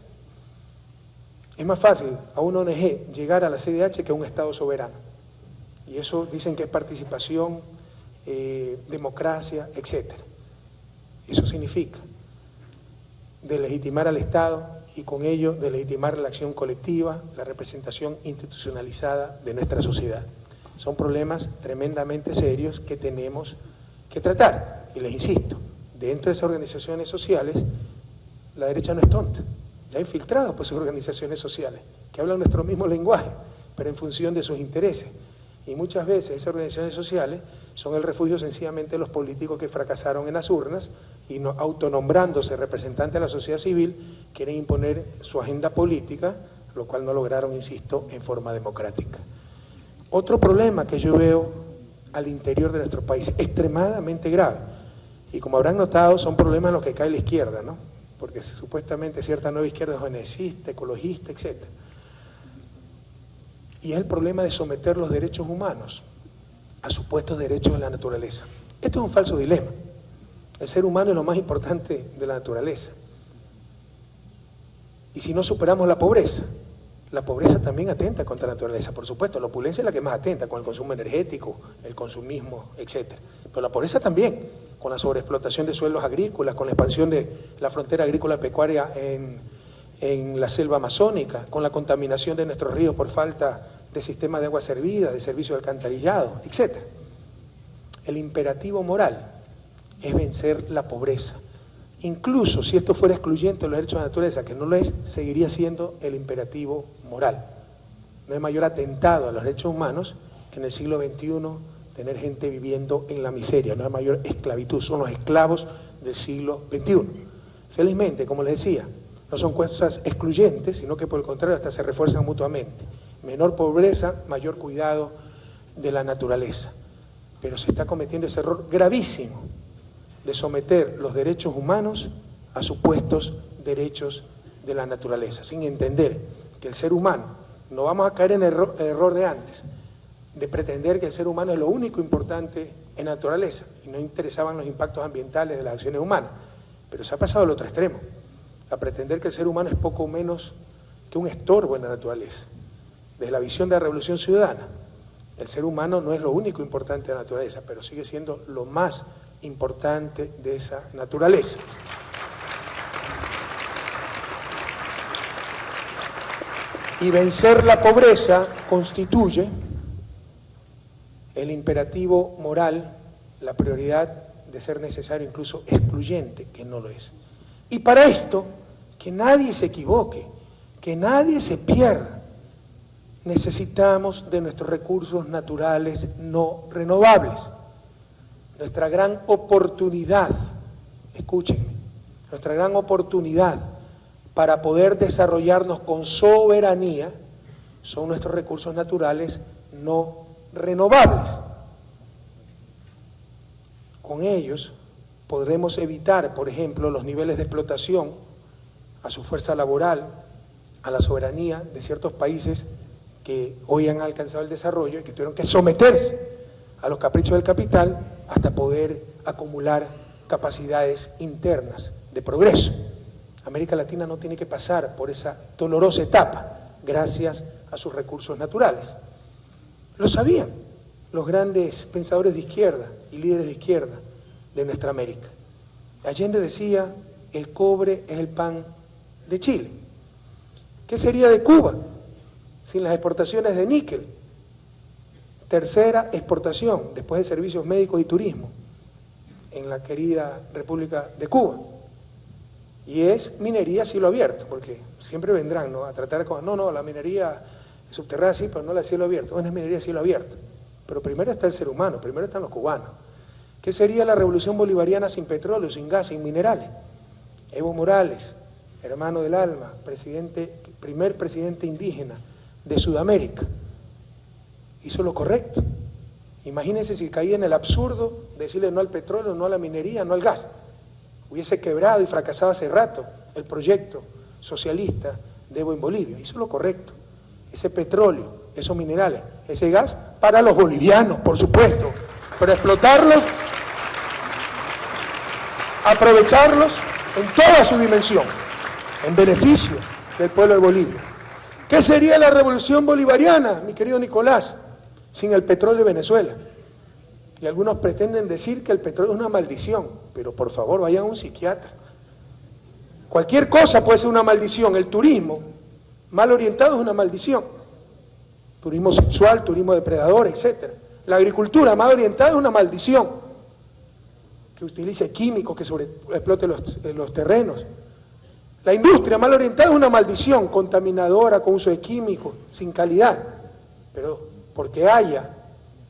Es más fácil a una ONG llegar a la CIDH que a un Estado soberano. Y eso dicen que es participación, democracia, etc. Eso significa delegitimar al Estado y con ello delegitimar la acción colectiva, la representación institucionalizada de nuestra sociedad. Son problemas tremendamente serios que tenemos que tratar. Y les insisto, dentro de esas organizaciones sociales, la derecha no es tonta. Ya ha infiltrado pues sus organizaciones sociales, que hablan nuestro mismo lenguaje, pero en función de sus intereses. Y muchas veces esas organizaciones sociales son el refugio sencillamente de los políticos que fracasaron en las urnas y no, autonombrándose representantes de la sociedad civil, quieren imponer su agenda política, lo cual no lograron, insisto, en forma democrática. Otro problema que yo veo al interior de nuestro país, extremadamente grave, y como habrán notado, son problemas en los que cae la izquierda, ¿no? Porque supuestamente cierta nueva izquierda es ONGista, ecologista, etc. Y es el problema de someter los derechos humanos a supuestos derechos de la naturaleza. Esto es un falso dilema. El ser humano es lo más importante de la naturaleza. Y si no superamos la pobreza también atenta contra la naturaleza. Por supuesto, la opulencia es la que más atenta, con el consumo energético, el consumismo, etc. Pero la pobreza también, con la sobreexplotación de suelos agrícolas, con la expansión de la frontera agrícola pecuaria en la selva amazónica, con la contaminación de nuestros ríos por falta de sistemas de agua servida, de servicio de alcantarillado, etc. El imperativo moral es vencer la pobreza. Incluso si esto fuera excluyente de los derechos de la naturaleza, que no lo es, seguiría siendo el imperativo moral. No hay mayor atentado a los derechos humanos que en el siglo XXI tener gente viviendo en la miseria, no hay mayor esclavitud, son los esclavos del siglo XXI. Felizmente, como les decía, no son cosas excluyentes, sino que por el contrario hasta se refuerzan mutuamente. Menor pobreza, mayor cuidado de la naturaleza. Pero se está cometiendo ese error gravísimo de someter los derechos humanos a supuestos derechos de la naturaleza, sin entender que el ser humano, no vamos a caer en el error de antes, de pretender que el ser humano es lo único importante en la naturaleza, y no interesaban los impactos ambientales de las acciones humanas, pero se ha pasado al otro extremo, a pretender que el ser humano es poco menos que un estorbo en la naturaleza. Desde la visión de la Revolución Ciudadana, el ser humano no es lo único importante de la naturaleza, pero sigue siendo lo más importante de esa naturaleza. Y vencer la pobreza constituye el imperativo moral, la prioridad de ser necesario, incluso excluyente, que no lo es. Y para esto, que nadie se equivoque, que nadie se pierda, necesitamos de nuestros recursos naturales no renovables. Nuestra gran oportunidad, escúchenme, nuestra gran oportunidad para poder desarrollarnos con soberanía son nuestros recursos naturales no renovables. Con ellos podremos evitar, por ejemplo, los niveles de explotación a su fuerza laboral, a la soberanía de ciertos países que hoy han alcanzado el desarrollo y que tuvieron que someterse a los caprichos del capital hasta poder acumular capacidades internas de progreso. América Latina no tiene que pasar por esa dolorosa etapa gracias a sus recursos naturales. Lo sabían los grandes pensadores de izquierda y líderes de izquierda de nuestra América. Allende decía, el cobre es el pan de Chile. ¿Qué sería de Cuba sin las exportaciones de níquel? Tercera exportación, después de servicios médicos y turismo, en la querida República de Cuba. Y es minería a cielo abierto, porque siempre vendrán, ¿no?, a tratar con, no, la minería subterránea sí, pero no la de cielo abierto. Bueno, es minería a cielo abierto. Pero primero está el ser humano, primero están los cubanos. ¿Qué sería la revolución bolivariana sin petróleo, sin gas, sin minerales? Evo Morales, hermano del alma, primer presidente indígena de Sudamérica, hizo lo correcto. Imagínense si caía en el absurdo de decirle no al petróleo, no a la minería, no al gas. Hubiese quebrado y fracasado hace rato el proyecto socialista de Evo en Bolivia. Hizo lo correcto. Ese petróleo, esos minerales, ese gas, para los bolivianos, por supuesto, pero explotarlos, aprovecharlos en toda su dimensión, en beneficio del pueblo de Bolivia. ¿Qué sería la revolución bolivariana, mi querido Nicolás, sin el petróleo de Venezuela? Y algunos pretenden decir que el petróleo es una maldición, pero por favor vayan a un psiquiatra. Cualquier cosa puede ser una maldición. El turismo mal orientado es una maldición. Turismo sexual, turismo depredador, etc. La agricultura mal orientada es una maldición. Que utilice químicos, que sobreexplote los terrenos. La industria mal orientada es una maldición, contaminadora, con uso de químicos, sin calidad. Pero porque haya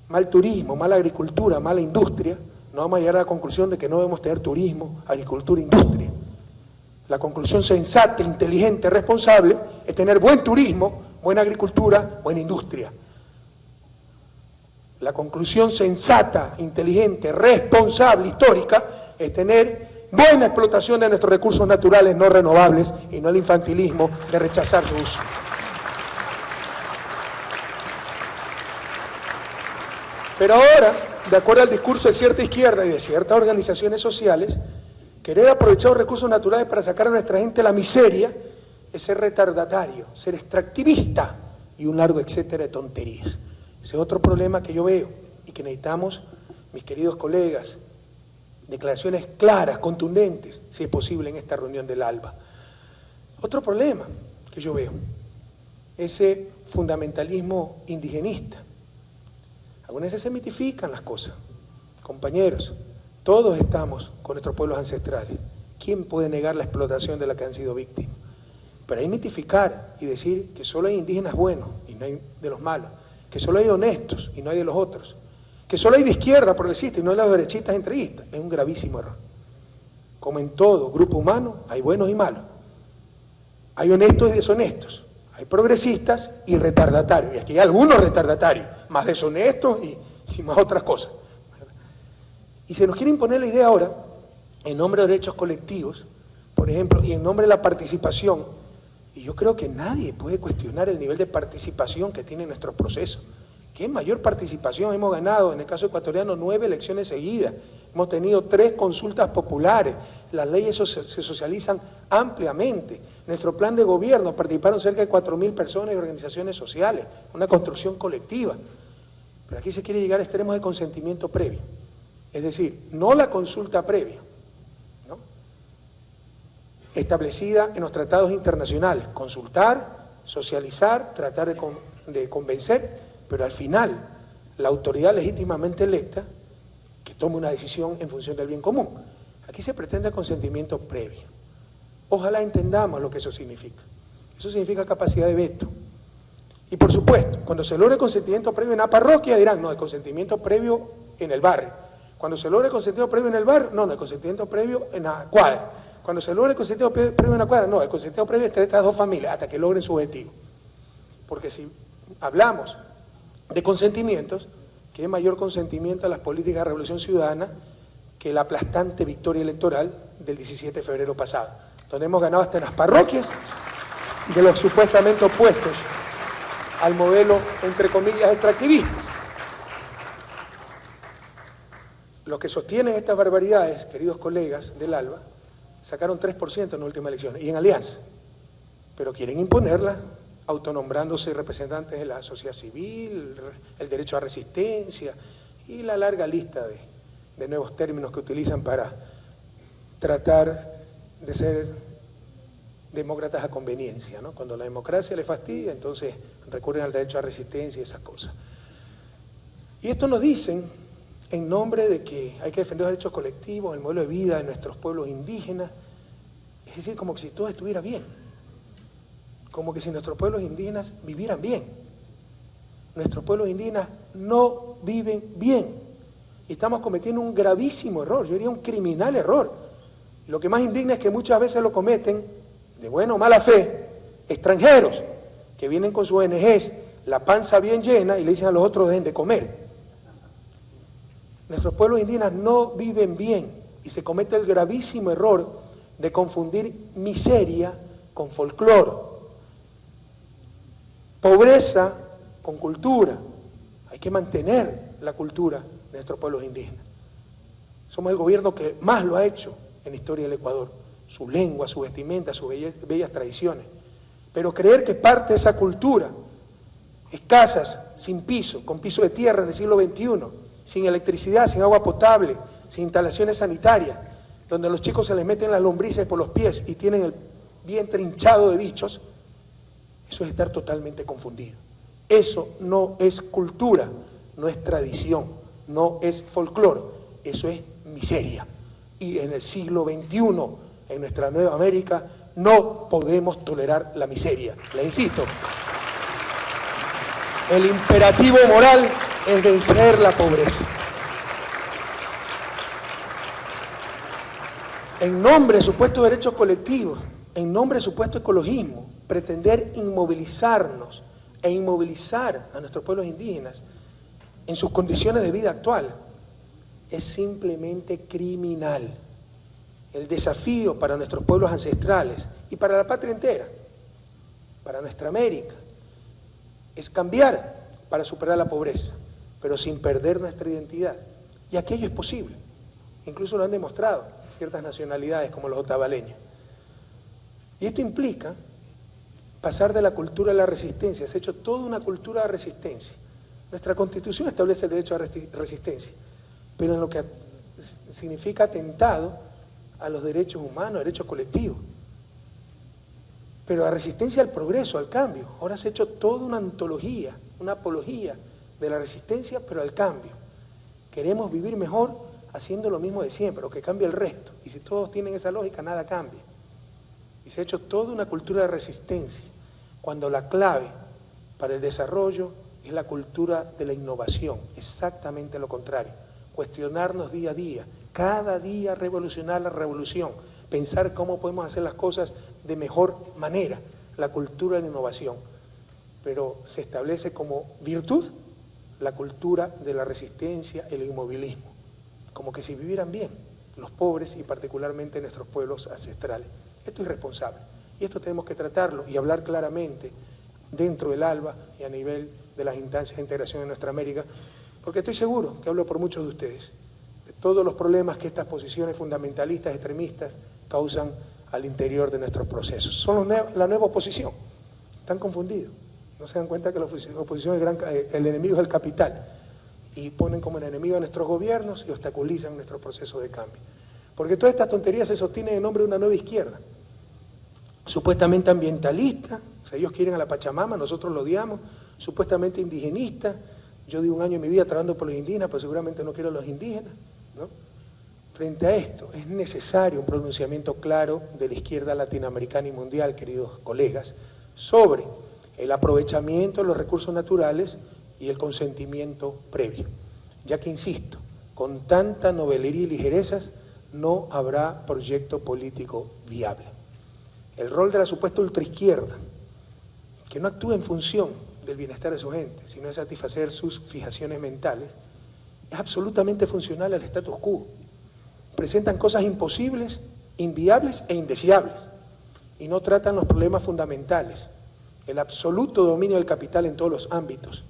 mal turismo, mala agricultura, mala industria, no vamos a llegar a la conclusión de que no debemos tener turismo, agricultura, industria. La conclusión sensata, inteligente, responsable es tener buen turismo, buena agricultura, buena industria. La conclusión sensata, inteligente, responsable, histórica, es tener buena explotación de nuestros recursos naturales no renovables y no el infantilismo de rechazar su uso. Pero ahora, de acuerdo al discurso de cierta izquierda y de ciertas organizaciones sociales, querer aprovechar los recursos naturales para sacar a nuestra gente de la miseria es ser retardatario, ser extractivista y un largo etcétera de tonterías. Ese es otro problema que yo veo y que necesitamos, mis queridos colegas, declaraciones claras, contundentes, si es posible, en esta reunión del ALBA. Otro problema que yo veo, ese fundamentalismo indigenista. Algunas veces se mitifican las cosas. Compañeros, todos estamos con nuestros pueblos ancestrales. ¿Quién puede negar la explotación de la que han sido víctimas? Pero hay mitificar y decir que solo hay indígenas buenos y no hay de los malos, que solo hay honestos y no hay de los otros, que solo hay de izquierda progresista y no hay de los derechistas entreguistas. Es un gravísimo error. Como en todo grupo humano, hay buenos y malos. Hay honestos y deshonestos. Hay progresistas y retardatarios. Y aquí hay algunos retardatarios, más deshonestos y más otras cosas. Y se nos quiere imponer la idea ahora, en nombre de derechos colectivos, por ejemplo, y en nombre de la participación. Y yo creo que nadie puede cuestionar el nivel de participación que tiene nuestro proceso. ¿Qué mayor participación? Hemos ganado, en el caso ecuatoriano, 9 elecciones seguidas. Hemos tenido 3 consultas populares. Las leyes se socializan ampliamente. En nuestro plan de gobierno participaron cerca de 4.000 personas y organizaciones sociales. Una construcción colectiva. Pero aquí se quiere llegar a extremos de consentimiento previo. Es decir, no la consulta previa, ¿no?, establecida en los tratados internacionales. Consultar, socializar, tratar de convencer, pero al final la autoridad legítimamente electa que tome una decisión en función del bien común. Aquí se pretende consentimiento previo. Ojalá entendamos lo que eso significa. Eso significa capacidad de veto. Y por supuesto, cuando se logre consentimiento previo en la parroquia dirán, no, el consentimiento previo en el barrio. Cuando se logre el consentimiento previo en el barrio, no, el consentimiento previo en la cuadra. Cuando se logra el consentimiento previo de una cuadra, no, el consentimiento previo entre estas dos familias hasta que logren su objetivo. Porque si hablamos de consentimientos, ¿qué mayor consentimiento a las políticas de revolución ciudadana que la aplastante victoria electoral del 17 de febrero pasado, donde hemos ganado hasta en las parroquias de los supuestamente opuestos al modelo, entre comillas, extractivista? Los que sostienen estas barbaridades, queridos colegas del ALBA, sacaron 3% en la última elección, y en alianza, pero quieren imponerla autonombrándose representantes de la sociedad civil, el derecho a resistencia y la larga lista de nuevos términos que utilizan para tratar de ser demócratas a conveniencia, ¿no? Cuando la democracia les fastidia, entonces recurren al derecho a resistencia y esas cosas. Y esto nos dicen en nombre de que hay que defender los derechos colectivos, el modelo de vida de nuestros pueblos indígenas, es decir, como que si todo estuviera bien, como que si nuestros pueblos indígenas vivieran bien. Nuestros pueblos indígenas no viven bien y estamos cometiendo un gravísimo error, yo diría un criminal error. Lo que más indigna es que muchas veces lo cometen, de buena o mala fe, extranjeros que vienen con sus ONGs, la panza bien llena y le dicen a los otros dejen de comer. Nuestros pueblos indígenas no viven bien y se comete el gravísimo error de confundir miseria con folclore, pobreza con cultura. Hay que mantener la cultura de nuestros pueblos indígenas. Somos el gobierno que más lo ha hecho en la historia del Ecuador, su lengua, su vestimenta, sus bellas tradiciones. Pero creer que parte de esa cultura es casas sin piso, con piso de tierra en el siglo XXI, sin electricidad, sin agua potable, sin instalaciones sanitarias, donde a los chicos se les meten las lombrices por los pies y tienen el vientre hinchado de bichos, eso es estar totalmente confundido. Eso no es cultura, no es tradición, no es folclore, eso es miseria. Y en el siglo XXI, en nuestra nueva América, no podemos tolerar la miseria. Le insisto, el imperativo moral es vencer la pobreza. En nombre de supuestos derechos colectivos, en nombre de supuesto ecologismo, pretender inmovilizarnos e inmovilizar a nuestros pueblos indígenas en sus condiciones de vida actual es simplemente criminal. El desafío para nuestros pueblos ancestrales y para la patria entera, para nuestra América, es cambiar para superar la pobreza, pero sin perder nuestra identidad. Y aquello es posible. Incluso lo han demostrado ciertas nacionalidades como los otavaleños. Y esto implica pasar de la cultura a la resistencia. Se ha hecho toda una cultura de resistencia. Nuestra Constitución establece el derecho a resistencia, pero en lo que significa atentado a los derechos humanos, derechos colectivos. Pero a resistencia al progreso, al cambio. Ahora se ha hecho toda una antología, una apología de la resistencia, pero al cambio. Queremos vivir mejor haciendo lo mismo de siempre, o que cambie el resto. Y si todos tienen esa lógica, nada cambia. Y se ha hecho toda una cultura de resistencia, cuando la clave para el desarrollo es la cultura de la innovación, exactamente lo contrario. Cuestionarnos día a día, cada día revolucionar la revolución, pensar cómo podemos hacer las cosas de mejor manera, la cultura de la innovación. Pero se establece como virtud la cultura de la resistencia, el inmovilismo, como que si vivieran bien los pobres y particularmente nuestros pueblos ancestrales. Esto es irresponsable y esto tenemos que tratarlo y hablar claramente dentro del ALBA y a nivel de las instancias de integración en nuestra América, porque estoy seguro que hablo por muchos de ustedes, de todos los problemas que estas posiciones fundamentalistas, extremistas, causan al interior de nuestros procesos. Son la nueva oposición, están confundidos, no se dan cuenta que la oposición es el enemigo es el capital, y ponen como enemigo a nuestros gobiernos y obstaculizan nuestro proceso de cambio. Porque toda esta tontería se sostiene en nombre de una nueva izquierda, supuestamente ambientalista, o sea, ellos quieren a la Pachamama, nosotros lo odiamos, supuestamente indigenista. Yo di un año en mi vida trabajando por los indígenas, pero seguramente no quiero a los indígenas, ¿no? Frente a esto es necesario un pronunciamiento claro de la izquierda latinoamericana y mundial, queridos colegas, sobre el aprovechamiento de los recursos naturales y el consentimiento previo, ya que, insisto, con tanta novelería y ligerezas no habrá proyecto político viable. El rol de la supuesta ultraizquierda, que no actúa en función del bienestar de su gente, sino de satisfacer sus fijaciones mentales, es absolutamente funcional al status quo. Presentan cosas imposibles, inviables e indeseables, y no tratan los problemas fundamentales: el absoluto dominio del capital en todos los ámbitos,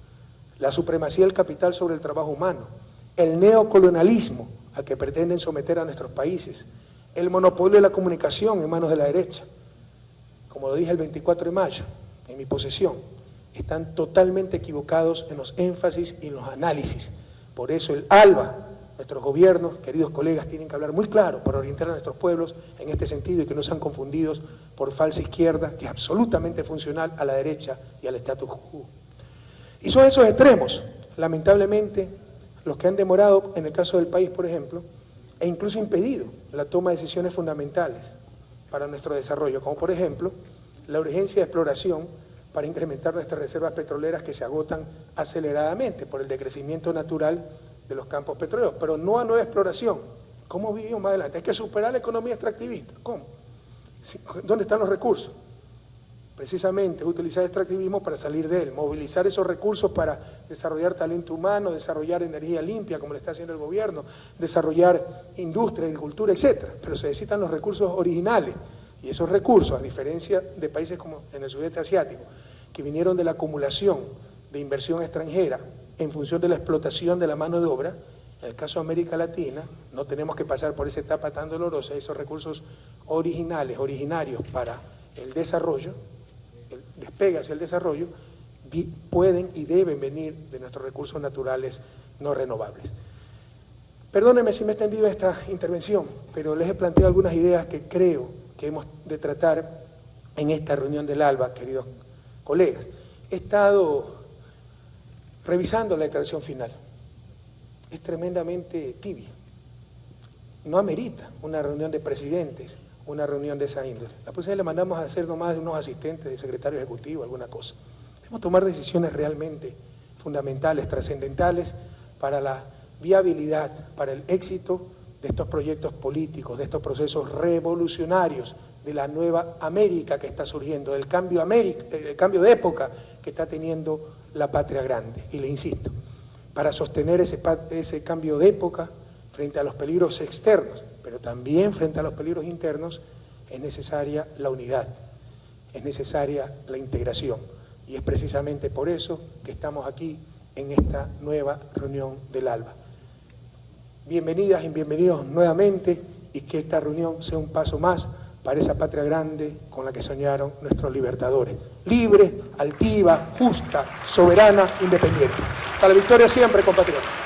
la supremacía del capital sobre el trabajo humano, el neocolonialismo al que pretenden someter a nuestros países, el monopolio de la comunicación en manos de la derecha. Como lo dije el 24 de mayo, en mi posesión, están totalmente equivocados en los énfasis y en los análisis. Por eso el ALBA, nuestros gobiernos, queridos colegas, tienen que hablar muy claro para orientar a nuestros pueblos en este sentido y que no sean confundidos por falsa izquierda, que es absolutamente funcional a la derecha y al status quo. Y son esos extremos, lamentablemente, los que han demorado, en el caso del país, por ejemplo, e incluso impedido la toma de decisiones fundamentales para nuestro desarrollo, como por ejemplo, la urgencia de exploración para incrementar nuestras reservas petroleras que se agotan aceleradamente por el decrecimiento natural de los campos petroleros, pero no a nueva exploración. ¿Cómo vivimos más adelante? Hay que superar la economía extractivista. ¿Cómo? ¿Dónde están los recursos? Precisamente utilizar el extractivismo para salir de él, movilizar esos recursos para desarrollar talento humano, desarrollar energía limpia, como le está haciendo el gobierno, desarrollar industria, agricultura, etcétera. Pero se necesitan los recursos originales, y esos recursos, a diferencia de países como en el sudeste asiático, que vinieron de la acumulación de inversión extranjera en función de la explotación de la mano de obra, en el caso de América Latina, no tenemos que pasar por esa etapa tan dolorosa. Esos recursos originarios para el desarrollo, el despegue hacia el desarrollo, pueden y deben venir de nuestros recursos naturales no renovables. Perdónenme si me he extendido esta intervención, pero les he planteado algunas ideas que creo que hemos de tratar en esta reunión del ALBA, queridos colegas. He estado revisando la declaración final. Es tremendamente tibia. No amerita una reunión de presidentes, una reunión de esa índole. La posibilidad le mandamos a hacer nomás de unos asistentes de secretario ejecutivo, alguna cosa. Debemos tomar decisiones realmente fundamentales, trascendentales para la viabilidad, para el éxito de estos proyectos políticos, de estos procesos revolucionarios de la nueva América que está surgiendo, del cambio de época que está teniendo la patria grande. Y le insisto, para sostener ese cambio de época frente a los peligros externos, pero también frente a los peligros internos, es necesaria la unidad, es necesaria la integración. Y es precisamente por eso que estamos aquí en esta nueva reunión del ALBA. Bienvenidas y bienvenidos nuevamente, y que esta reunión sea un paso más para esa patria grande con la que soñaron nuestros libertadores. Libre, altiva, justa, soberana, independiente. Hasta la victoria siempre, compatriotas.